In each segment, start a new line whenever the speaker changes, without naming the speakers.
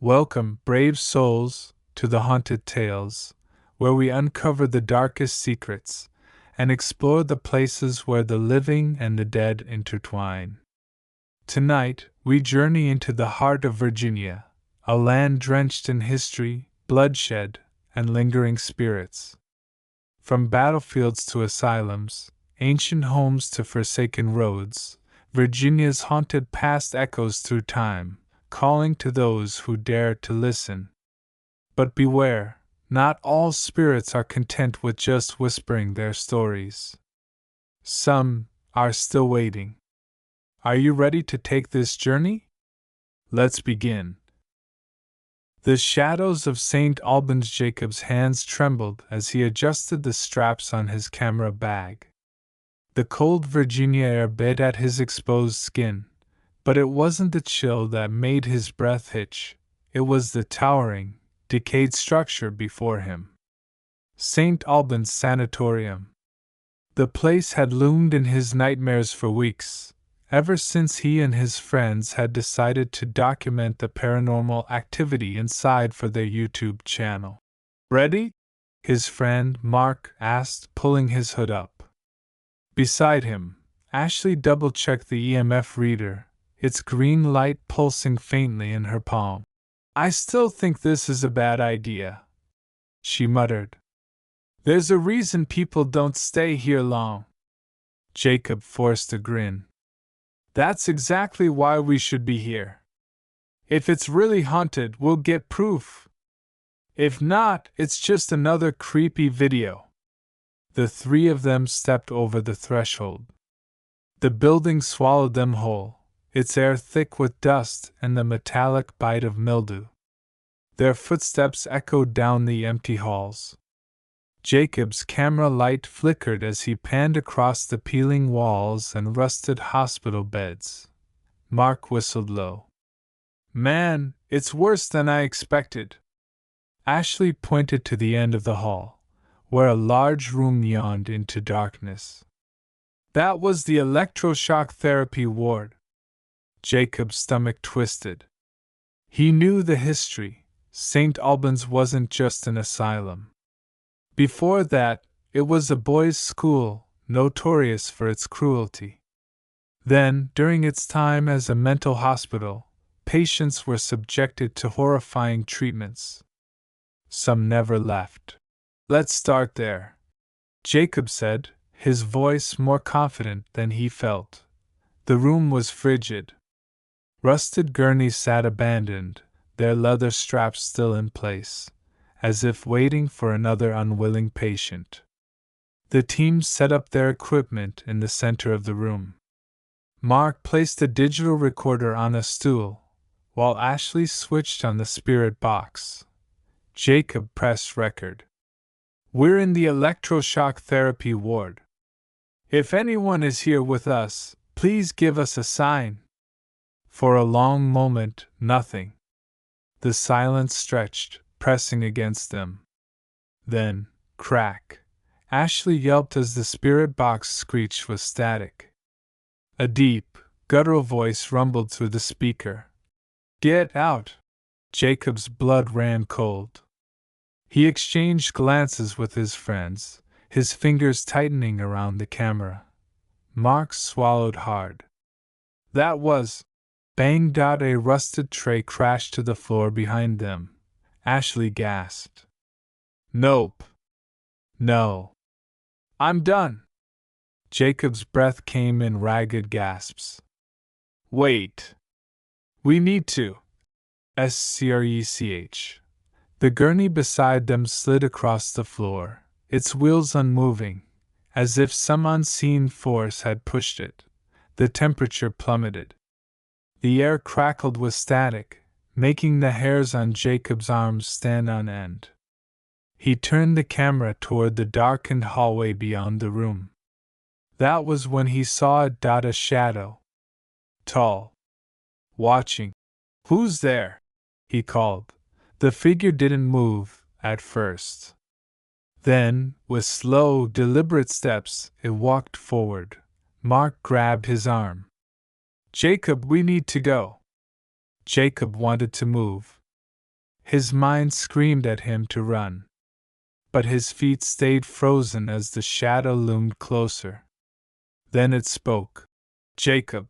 Welcome, brave souls, to the Haunted Tales, where we uncover the darkest secrets and explore the places where the living and the dead intertwine. Tonight, we journey into the heart of Virginia, a land drenched in history, bloodshed, and lingering spirits. From battlefields to asylums, ancient homes to forsaken roads, Virginia's haunted past echoes through time, calling to those who dare to listen. But beware, not all spirits are content with just whispering their stories. Some are still waiting. Are you ready to take this journey? Let's begin. The shadows of St. Albans. Jacob's hands trembled as he adjusted the straps on his camera bag. The cold Virginia air bit at his exposed skin, but it wasn't the chill that made his breath hitch, it was the towering, decayed structure before him. St. Albans Sanatorium. The place had loomed in his nightmares for weeks, ever since he and his friends had decided to document the paranormal activity inside for their YouTube channel. Ready? His friend Mark asked, pulling his hood up. Beside him, Ashley double-checked the EMF reader, its green light pulsing faintly in her palm. "I still think this is a bad idea," she muttered. "There's a reason people don't stay here long." Jacob forced a grin. "That's exactly why we should be here. If it's really haunted, we'll get proof. If not, it's just another creepy video." The three of them stepped over the threshold. The building swallowed them whole, its air thick with dust and the metallic bite of mildew. Their footsteps echoed down the empty halls. Jacob's camera light flickered as he panned across the peeling walls and rusted hospital beds. Mark whistled low. "Man, it's worse than I expected." Ashley pointed to the end of the hall, where a large room yawned into darkness. "That was the electroshock therapy ward." Jacob's stomach twisted. He knew the history. St. Albans wasn't just an asylum. Before that, it was a boys' school, notorious for its cruelty. Then, during its time as a mental hospital, patients were subjected to horrifying treatments. Some never left. "Let's start there," Jacob said, his voice more confident than he felt. The room was frigid. Rusted gurneys sat abandoned, their leather straps still in place, as if waiting for another unwilling patient. The team set up their equipment in the center of the room. Mark placed a digital recorder on a stool, while Ashley switched on the spirit box. Jacob pressed record. "We're in the electroshock therapy ward. If anyone is here with us, please give us a sign." For a long moment, nothing. The silence stretched, pressing against them. Then, crack! Ashley yelped as the spirit box screeched with static. A deep, guttural voice rumbled through the speaker. "Get out!" Jacob's blood ran cold. He exchanged glances with his friends, his fingers tightening around the camera. Mark swallowed hard. "That was—" Bang! A rusted tray crashed to the floor behind them. Ashley gasped. "Nope. No. I'm done." Jacob's breath came in ragged gasps. "Wait. We need to." Screch. The gurney beside them slid across the floor, its wheels unmoving, as if some unseen force had pushed it. The temperature plummeted. The air crackled with static, making the hairs on Jacob's arms stand on end. He turned the camera toward the darkened hallway beyond the room. That was when he saw a shadow. Tall. Watching. "Who's there?" he called. The figure didn't move, at first. Then, with slow, deliberate steps, it walked forward. Mark grabbed his arm. "Jacob, we need to go." Jacob wanted to move. His mind screamed at him to run. But his feet stayed frozen as the shadow loomed closer. Then it spoke. Jacob.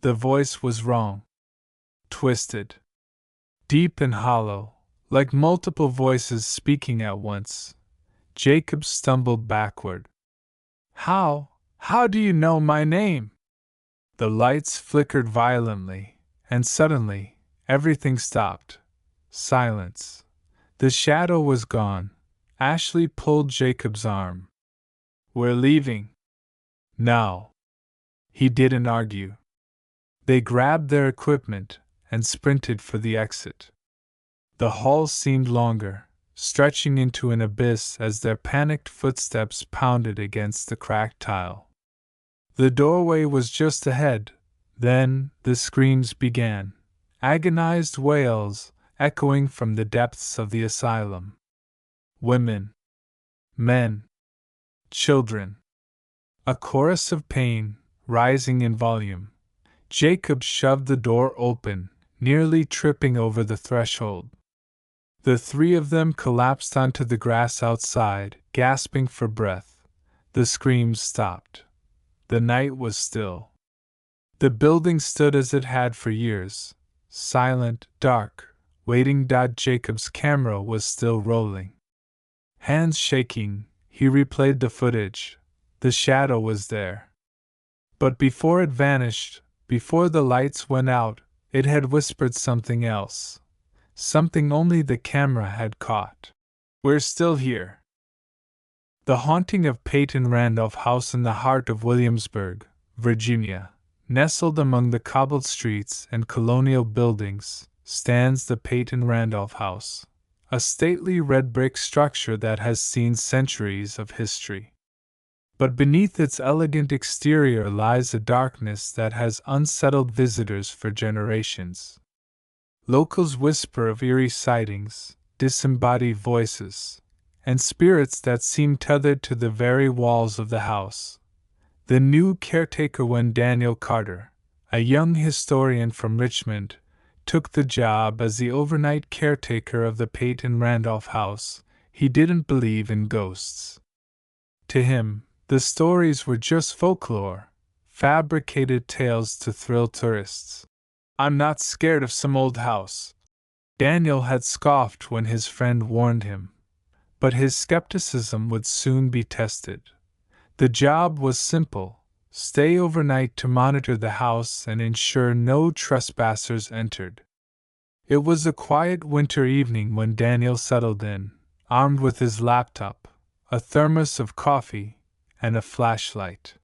The voice was wrong. Twisted. Deep and hollow, like multiple voices speaking at once. Jacob stumbled backward. How do you know my name? The lights flickered violently, and suddenly, everything stopped. Silence. The shadow was gone. Ashley pulled Jacob's arm. We're leaving. Now. He didn't argue. They grabbed their equipment and sprinted for the exit. The hall seemed longer, stretching into an abyss as their panicked footsteps pounded against the cracked tile. The doorway was just ahead. Then the screams began, agonized wails echoing from the depths of the asylum. Women, men, children. A chorus of pain, rising in volume. Jacob shoved the door open, nearly tripping over the threshold. The three of them collapsed onto the grass outside, gasping for breath. The screams stopped. The night was still. The building stood as it had for years, silent, dark, waiting. Jacob's camera was still rolling. Hands shaking, he replayed the footage. The shadow was there. But before it vanished, before the lights went out, it had whispered something else. Something only the camera had caught. We're still here. The haunting of Peyton Randolph House in the heart of Williamsburg, Virginia, nestled among the cobbled streets and colonial buildings, stands the Peyton Randolph House, a stately red brick structure that has seen centuries of history. But beneath its elegant exterior lies a darkness that has unsettled visitors for generations. Locals whisper of eerie sightings, disembodied voices, and spirits that seem tethered to the very walls of the house. The new caretaker, when Daniel Carter, a young historian from Richmond, took the job as the overnight caretaker of the Peyton Randolph House, he didn't believe in ghosts. To him, the stories were just folklore, fabricated tales to thrill tourists. I'm not scared of some old house, Daniel had scoffed when his friend warned him. But his skepticism would soon be tested. The job was simple: stay overnight to monitor the house and ensure no trespassers entered. It was a quiet winter evening when Daniel settled in, armed with his laptop, a thermos of coffee, and a flashlight.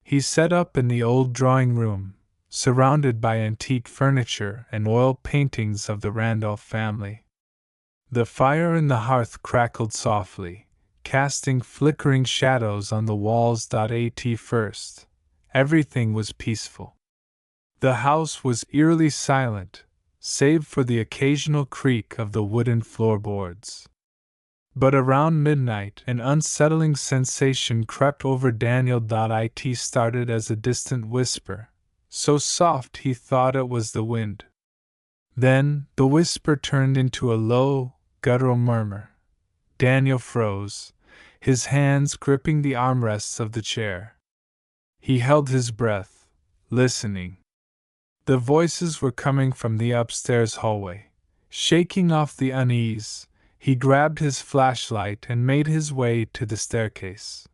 He set up in the old drawing room, surrounded by antique furniture and oil paintings of the Randolph family. The fire in the hearth crackled softly, casting flickering shadows on the walls. At first, everything was peaceful. The house was eerily silent, save for the occasional creak of the wooden floorboards. But around midnight, an unsettling sensation crept over Daniel. It started as a distant whisper, so soft he thought it was the wind. Then, the whisper turned into a low, guttural murmur. Daniel froze, his hands gripping the armrests of the chair. He held his breath, listening. The voices were coming from the upstairs hallway. Shaking off the unease, he grabbed his flashlight and made his way to the staircase.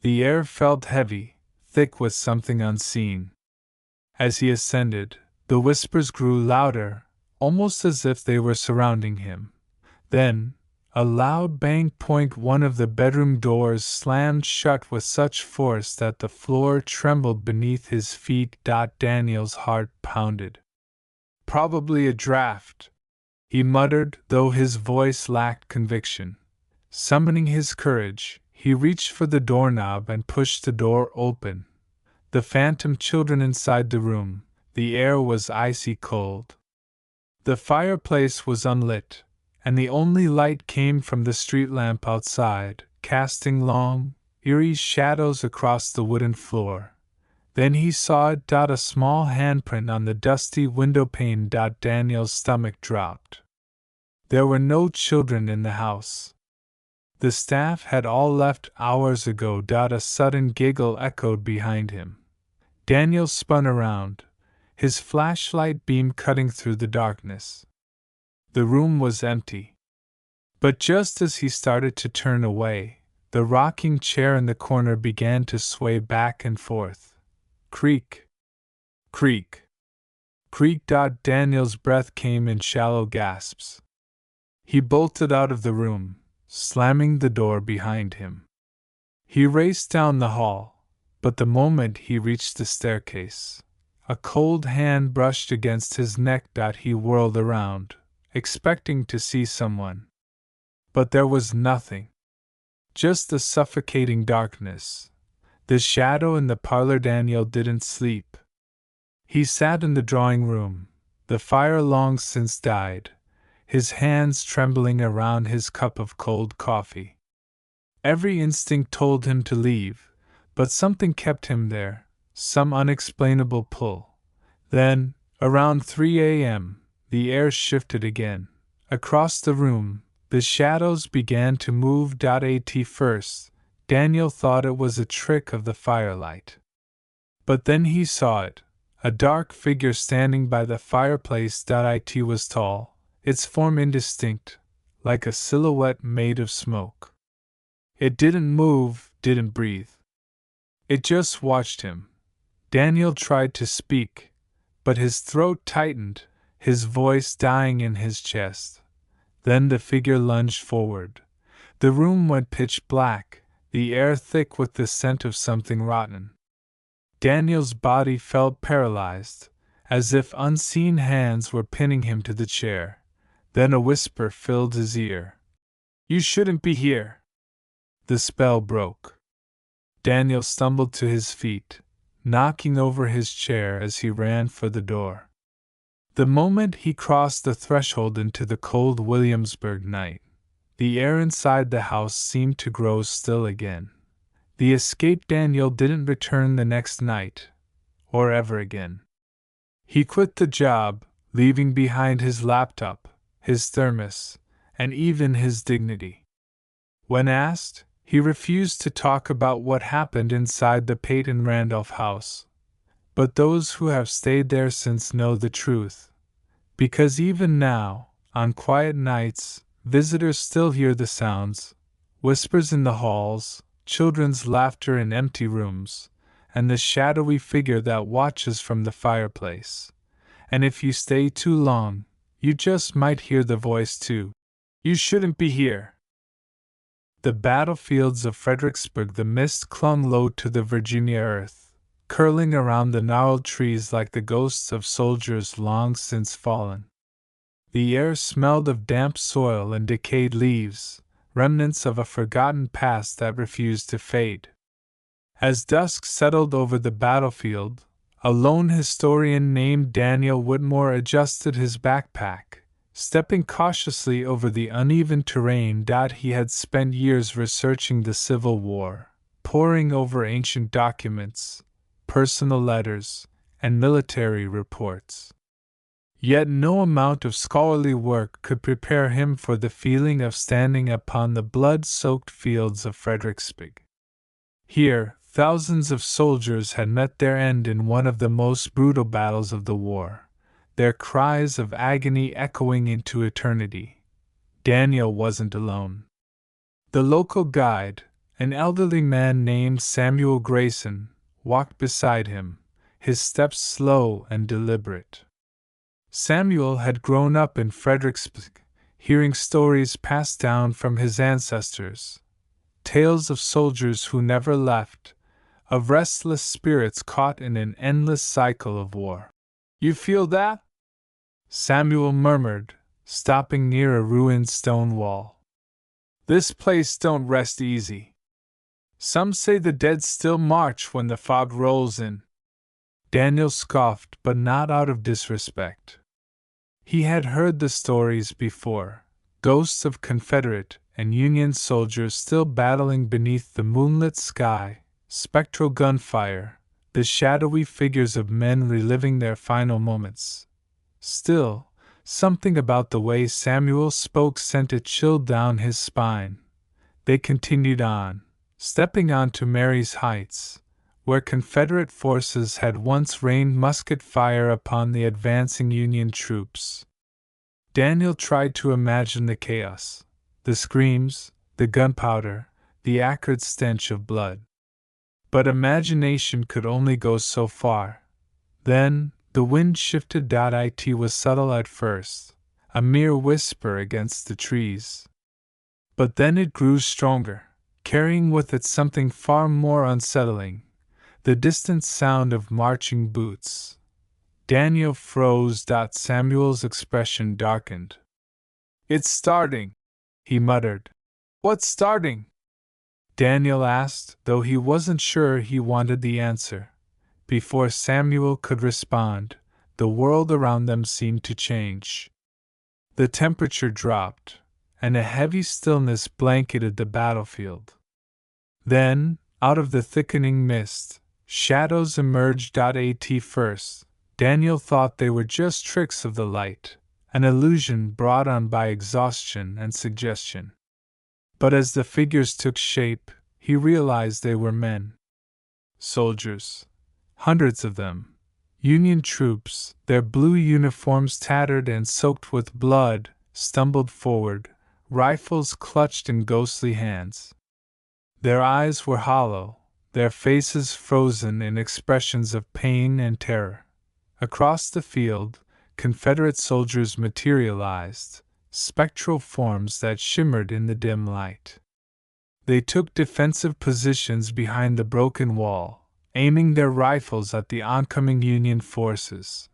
The air felt heavy, thick with something unseen. As he ascended, the whispers grew louder, almost as if they were surrounding him. Then, a loud bang. One of the bedroom doors slammed shut with such force that the floor trembled beneath his feet. Daniel's heart pounded. Probably a draft, he muttered, though his voice lacked conviction. Summoning his courage, he reached for the doorknob and pushed the door open. The phantom children inside the room, the air was icy cold. The fireplace was unlit, and the only light came from the street lamp outside, casting long, eerie shadows across the wooden floor. Then he saw it. A small handprint on the dusty windowpane. Daniel's stomach dropped. There were no children in the house. The staff had all left hours ago. A sudden giggle echoed behind him. Daniel spun around, his flashlight beam cutting through the darkness. The room was empty. But just as he started to turn away, the rocking chair in the corner began to sway back and forth. Creak. Creak. Creak. Daniel's breath came in shallow gasps. He bolted out of the room, slamming the door behind him. He raced down the hall, but the moment he reached the staircase, a cold hand brushed against his neck. He whirled around, expecting to see someone. But there was nothing. Just the suffocating darkness. The shadow in the parlor. Daniel didn't sleep. He sat in the drawing room, the fire long since died, his hands trembling around his cup of cold coffee. Every instinct told him to leave, but something kept him there, some unexplainable pull. Then, around 3 a.m., the air shifted again. Across the room, the shadows began to move. At first, Daniel thought it was a trick of the firelight. But then he saw it, a dark figure standing by the fireplace. It was tall, its form indistinct, like a silhouette made of smoke. It didn't move, didn't breathe. It just watched him. Daniel tried to speak, but his throat tightened, his voice dying in his chest. Then the figure lunged forward. The room went pitch black, the air thick with the scent of something rotten. Daniel's body felt paralyzed, as if unseen hands were pinning him to the chair. Then a whisper filled his ear. "You shouldn't be here." The spell broke. Daniel stumbled to his feet, knocking over his chair as he ran for the door. The moment he crossed the threshold into the cold Williamsburg night, the air inside the house seemed to grow still again. The escaped Daniel didn't return the next night, or ever again. He quit the job, leaving behind his laptop, his thermos, and even his dignity. When asked, he refused to talk about what happened inside the Peyton Randolph house. But those who have stayed there since know the truth. Because even now, on quiet nights, visitors still hear the sounds, whispers in the halls, children's laughter in empty rooms, and the shadowy figure that watches from the fireplace. And if you stay too long, you just might hear the voice too. "You shouldn't be here." The battlefields of Fredericksburg. The mist clung low to the Virginia earth, curling around the gnarled trees like the ghosts of soldiers long since fallen. The air smelled of damp soil and decayed leaves, remnants of a forgotten past that refused to fade. As dusk settled over the battlefield, a lone historian named Daniel Whitmore adjusted his backpack, stepping cautiously over the uneven terrain. He had spent years researching the Civil War, poring over ancient documents, personal letters, and military reports. Yet no amount of scholarly work could prepare him for the feeling of standing upon the blood-soaked fields of Fredericksburg. Here, thousands of soldiers had met their end in one of the most brutal battles of the war, their cries of agony echoing into eternity. Daniel wasn't alone. The local guide, an elderly man named Samuel Grayson, walked beside him, his steps slow and deliberate. Samuel had grown up in Fredericksburg, hearing stories passed down from his ancestors, tales of soldiers who never left, of restless spirits caught in an endless cycle of war. "You feel that?" Samuel murmured, stopping near a ruined stone wall. "This place don't rest easy. Some say the dead still march when the fog rolls in." Daniel scoffed, but not out of disrespect. He had heard the stories before, ghosts of Confederate and Union soldiers still battling beneath the moonlit sky, spectral gunfire, the shadowy figures of men reliving their final moments. Still, Something about the way Samuel spoke sent a chill down his spine. They continued on, stepping onto Mary's Heights, where Confederate forces had once rained musket fire upon the advancing Union troops. Daniel tried to imagine the chaos, the screams, the gunpowder, the acrid stench of blood. But imagination could only go so far. Then, the wind shifted. It was subtle at first, a mere whisper against the trees. But then it grew stronger, carrying with it something far more unsettling, the distant sound of marching boots. Daniel froze. Samuel's expression darkened. "It's starting," he muttered. "What's starting?" Daniel asked, though he wasn't sure he wanted the answer. Before Samuel could respond, the world around them seemed to change. The temperature dropped, and a heavy stillness blanketed the battlefield. Then, out of the thickening mist, shadows emerged. At first, Daniel thought they were just tricks of the light, an illusion brought on by exhaustion and suggestion. But as the figures took shape, he realized they were men. Soldiers. Hundreds of them. Union troops, their blue uniforms tattered and soaked with blood, stumbled forward, rifles clutched in ghostly hands. Their eyes were hollow, their faces frozen in expressions of pain and terror. Across the field, Confederate soldiers materialized, spectral forms that shimmered in the dim light. They took defensive positions behind the broken wall, aiming their rifles at the oncoming Union forces.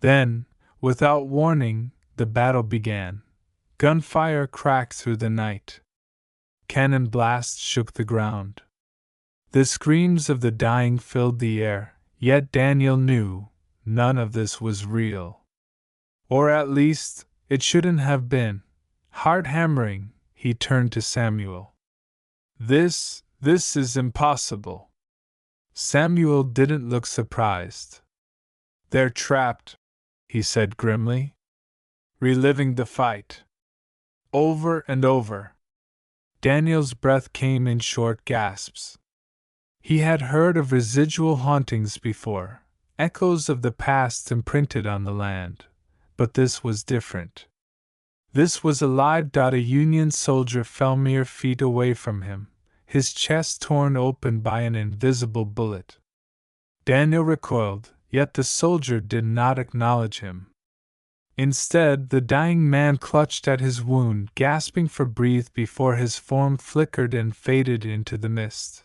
Then, without warning, the battle began. Gunfire cracked through the night. Cannon blasts shook the ground. The screams of the dying filled the air, yet Daniel knew none of this was real. Or at least, it shouldn't have been. Heart hammering, he turned to Samuel. This is impossible." Samuel didn't look surprised. "They're trapped," he said grimly. "Reliving the fight. Over and over." Daniel's breath came in short gasps. He had heard of residual hauntings before, echoes of the past imprinted on the land. But this was different. This was alive. A Union soldier fell mere feet away from him, his chest torn open by an invisible bullet. Daniel recoiled, yet the soldier did not acknowledge him. Instead, the dying man clutched at his wound, gasping for breath before his form flickered and faded into the mist.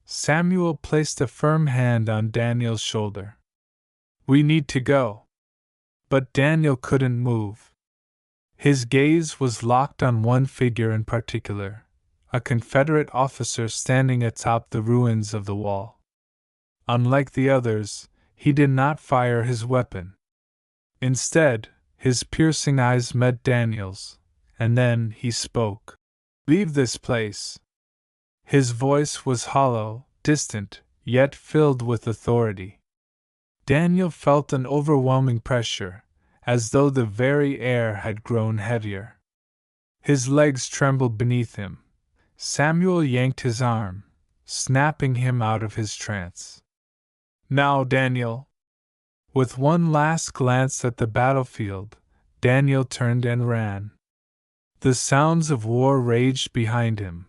Samuel placed a firm hand on Daniel's shoulder. "We need to go." But Daniel couldn't move. His gaze was locked on one figure in particular, a Confederate officer standing atop the ruins of the wall. Unlike the others, he did not fire his weapon. Instead, his piercing eyes met Daniel's, and then he spoke. "Leave this place." His voice was hollow, distant, yet filled with authority. Daniel felt an overwhelming pressure, as though the very air had grown heavier. His legs trembled beneath him. Samuel yanked his arm, snapping him out of his trance. "Now, Daniel!" With one last glance at the battlefield, Daniel turned and ran. The sounds of war raged behind him,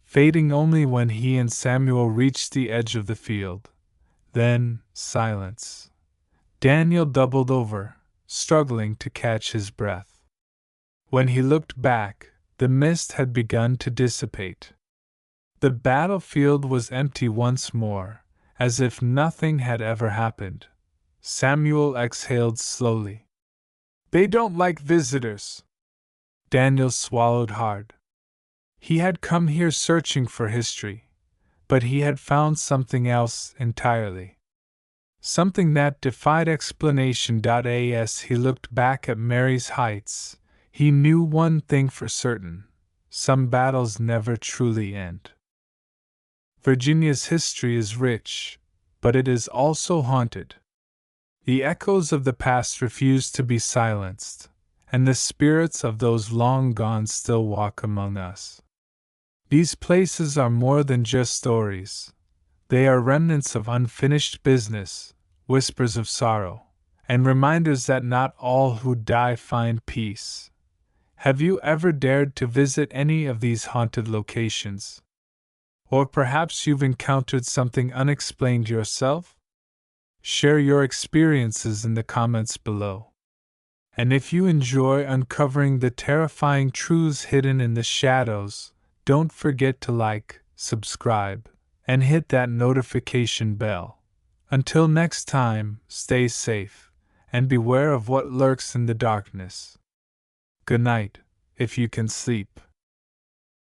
fading only when he and Samuel reached the edge of the field. Then, silence. Daniel doubled over, struggling to catch his breath. When he looked back, the mist had begun to dissipate. The battlefield was empty once more, as if nothing had ever happened. Samuel exhaled slowly. "They don't like visitors." Daniel swallowed hard. He had come here searching for history, but he had found something else entirely. Something that defied explanation. As he looked back at Mary's Heights, he knew one thing for certain: some battles never truly end. Virginia's history is rich, but it is also haunted. The echoes of the past refuse to be silenced, and the spirits of those long gone still walk among us. These places are more than just stories. They are remnants of unfinished business, whispers of sorrow, and reminders that not all who die find peace. Have you ever dared to visit any of these haunted locations? Or perhaps you've encountered something unexplained yourself? Share your experiences in the comments below. And if you enjoy uncovering the terrifying truths hidden in the shadows, don't forget to like, subscribe, and hit that notification bell. Until next time, stay safe, and beware of what lurks in the darkness. Good night, if you can sleep.